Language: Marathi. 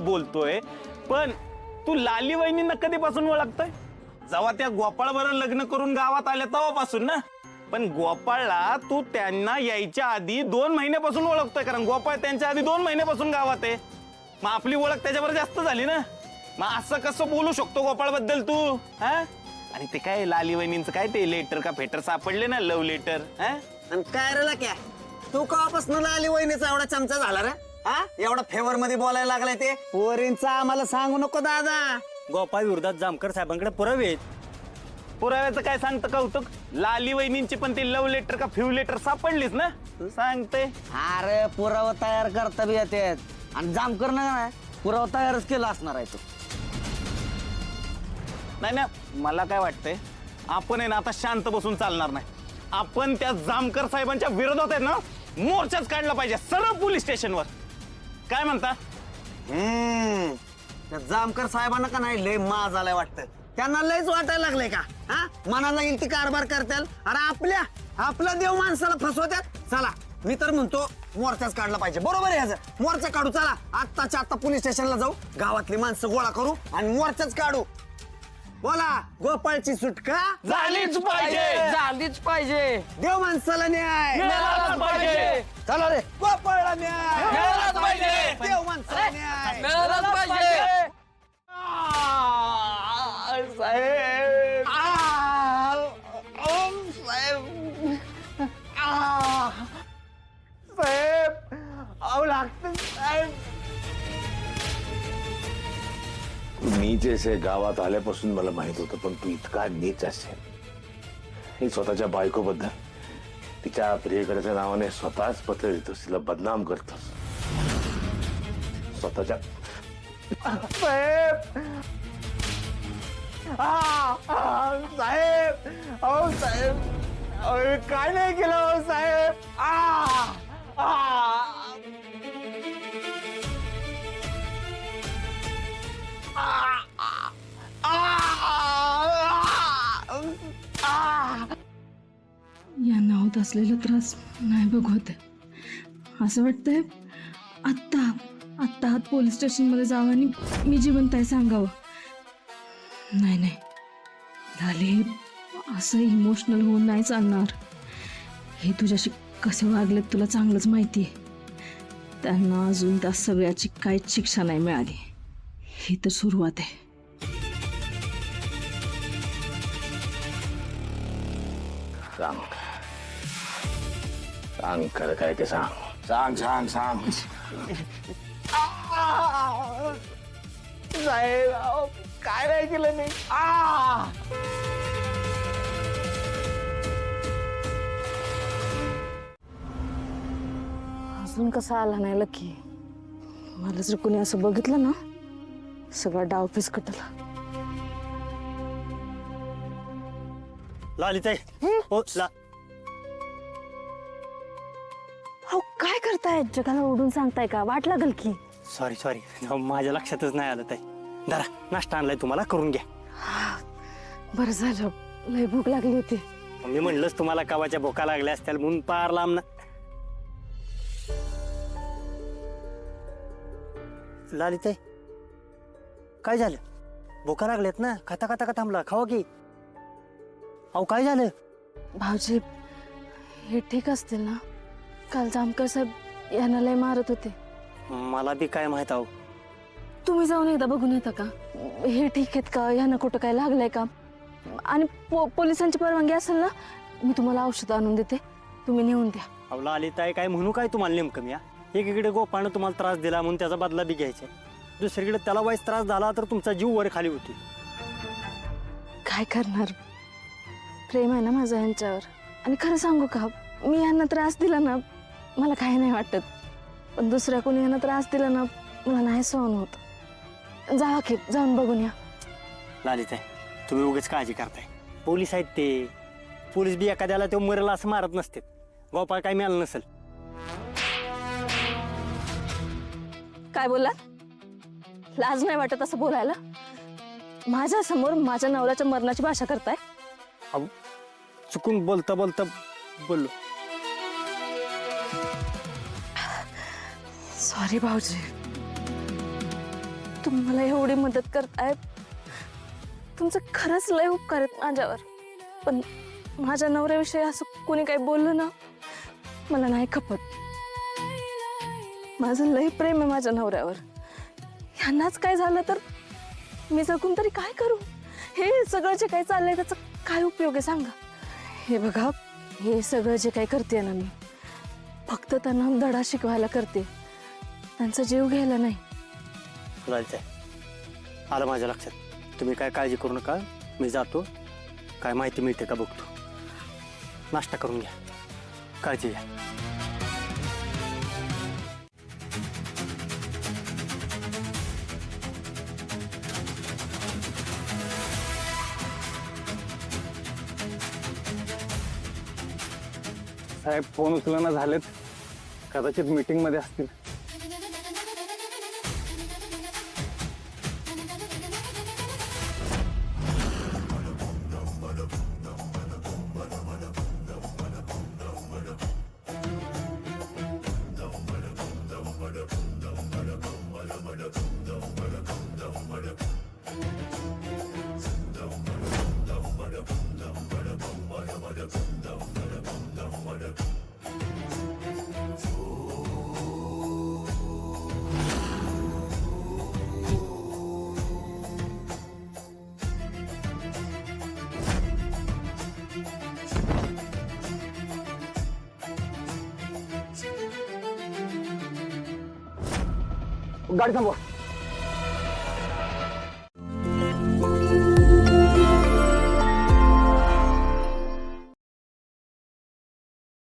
बोलतोय, पण तू लाली वहिनींना कधीपासून ओळखतोय? जेव्हा त्या गोपाळ बरोबर लग्न करून गावात आल्या तेव्हापासून ना. पण गोपाळला तू त्यांना यायच्या आधी 2 महिन्यापासून ओळखतोय, कारण गोपाळ त्यांच्या आधी 2 महिन्यापासून गावात आहे. मग आपली ओळख त्याच्याबरोबर जास्त झाली ना. मग असं कसं बोलू शकतो गोपाळ बद्दल तू? हा, आणि ते काय लाली वहिनींचं काय ते लेटर का फेटर सापडले ना, लव्ह लेटर. आणि काय रे क्या तू कवापासून लाली वहिनीचा एवढा चमचा झाला रे? हा, एवढा फेवर मध्ये बोलायला लागलाय ते पोरींचा आम्हाला सांगू नको दादा. गोपाळ विरोधात जामकर साहेबांकडे पुरावे आहेत. पुराव्याचं काय सांगतं कौतुक? लाली वहिनींची पण ते लव्ह लेटर का फ्यू लेटर सापडलीच ना, सांगते. अरे पुरावा तयार करता बी येतात, आणि जामकर ना पुरावा तयारच केला असणार आहे तो. नाही ना, मला काय वाटतंय, आपण आहे ना आता शांत बसून चालणार नाही. आपण त्या जामकर साहेबांच्या विरोधात आहे ना मोर्चाच काढला पाहिजे, सरळ पोलीस स्टेशनवर. काय म्हणता? त्या जामकर साहेबांना का नाही लय माज आलाय वाटतं. त्यांना लयच वाटायला लागलंय का? हा, मनाला येईल ती कारभार करताल. अरे आपला देव माणसाला फसवतात. चला, मी तर म्हणतो मोर्चाच काढला पाहिजे. बरोबर आहे ह्याचं, मोर्चा काढू. चला आत्ताच्या आत्ता पोलीस स्टेशनला जाऊ, गावातली माणसं गोळा करू आणि मोर्चाच काढू. बोला, गोपाळची सुटका झालीच पाहिजे. झालीच पाहिजे. देव माणसाला न्याय मिळालाच पाहिजे. चला रे, गोपाळला न्याय मिळालाच पाहिजे. देव माणसाला न्याय. मिळालाच पाहिजे. साहेब, साहेब, अहो लागतं साहेब. मी जसे गावात आल्यापासून मला माहित होतं, पण तू इतका नीच असेल हे स्वतःच्या बायकोबद्दल, तिच्या प्रियकराच्या नावाने स्वतःच पत्र लिहितोस, तिला बदनाम करतोस स्वतःच्या. साहेब, साहेब, अहो साहेब, अहो काय नाही केलं हो साहेब. यांना होत असलेला त्रास नाही बघवत. असं वाटतंय आत्ता आत पोलीस स्टेशनमध्ये जावं आणि मी जिवंत आहे सांगावं. नाही नाही झाले, असं इमोशनल होऊन नाही चालणार. हे तुझ्याशी कसे वागलेत तुला चांगलंच माहिती आहे. त्यांना अजून त्या सगळ्याची काहीच शिक्षा नाही मिळाली. ही तर सुरुवात आहे. सांग सांग, खरं काय ते सांग. सांग सांग सांग. साहेब, अहो काय नाही केलं मी. अजून कसा आला नाही लकी. मला जर कोणी असं बघितलं ना, सगळा डाव फिसकटला. लालिताई, हो अहो काय करताय? जगाला ओढून सांगताय का? वाट लागल की. सॉरी माझ्या लक्षातच नाही आलं ताई. जरा नाश्ता आणलाय तुम्हाला, करून घ्या. बरं झालं, लय भूक लागली होती. मी म्हणलंच तुम्हाला कवाच्या भोका लागल्या असत्याल म्हणून पार लांब ना. लालिताई, काय झालं? भोका लागल्यात ना, खाता खाता का थांबला? खावा की. अहो काय झालं? भाऊजी, हे ठीक असतील ना? काल जामकर साहेब यांना लय मारत होते. मला बी काय माहित. आहो तुम्ही जाऊन एकदा बघून येता का? हे ठीक आहेत का? यांना कुठं काय लागलंय का? आणि पोलिसांची परवानगी असेल ना, मी तुम्हाला औषध आणून देते, तुम्ही नेऊन द्या. अहो लालिताई, काय म्हणू काय तुम्हाला नेमकं मी? एकीकडे गोपाळनं तुम्हाला त्रास दिला म्हणून त्याचा बदला बी घ्यायचा, दुसरीकडे त्याला वाईस त्रास झाला तर तुमचा जीव वर खाली होती. काय करणार, प्रेम आहे ना माझं यांच्यावर. आणि खरं सांगू का, मी यांना त्रास दिला ना मला काही नाही वाटत, पण दुसऱ्या कोणी यांना त्रास दिला ना मला नाही सहन होत. जावा की, जाऊन बघून या. लालिताई, तुम्ही उगाच काळजी करताय. पोलीस आहेत ते, पोलीस बी एखाद्याला तो मरेल असं मारत नसते. गोपाळ काय मिळालं नसेल. काय बोलला? लाज नाही वाटत असं बोलायला? माझ्या समोर माझ्या नवऱ्याच्या मरणाची भाषा करताय? अहो चुकून बोलता बोलता बोललो. सॉरी भाऊजी. तुम्ही मला एवढी मदत करताय, तुमचं खरंच लय उपकार आहेत माझ्यावर. पण माझ्या नवऱ्याविषयी असं कोणी काही बोललं ना, मला नाही खपत. माझं लय प्रेम आहे माझ्या नवऱ्यावर. ह्यांनाच काय झालं तर मी जगून तरी काय करू? हे सगळं जे काही चाललंय त्याचा काय उपयोग आहे सांगा? हे बघा, हे सगळं जे काही करते ना मी, फक्त त्यांना धडा शिकवायला करते, त्यांचा जीव घ्यायला नाही. चालतंय, आलं माझ्या लक्षात. तुम्ही काय काळजी करू नका, मी जातो. काय माहिती मिळते का बघतो. नाश्ता करून घ्या, काळजी घ्या. साहेब फोन उचलना झालेत, कदाचित मीटिंग मध्ये असतील. गाडी थांबवा.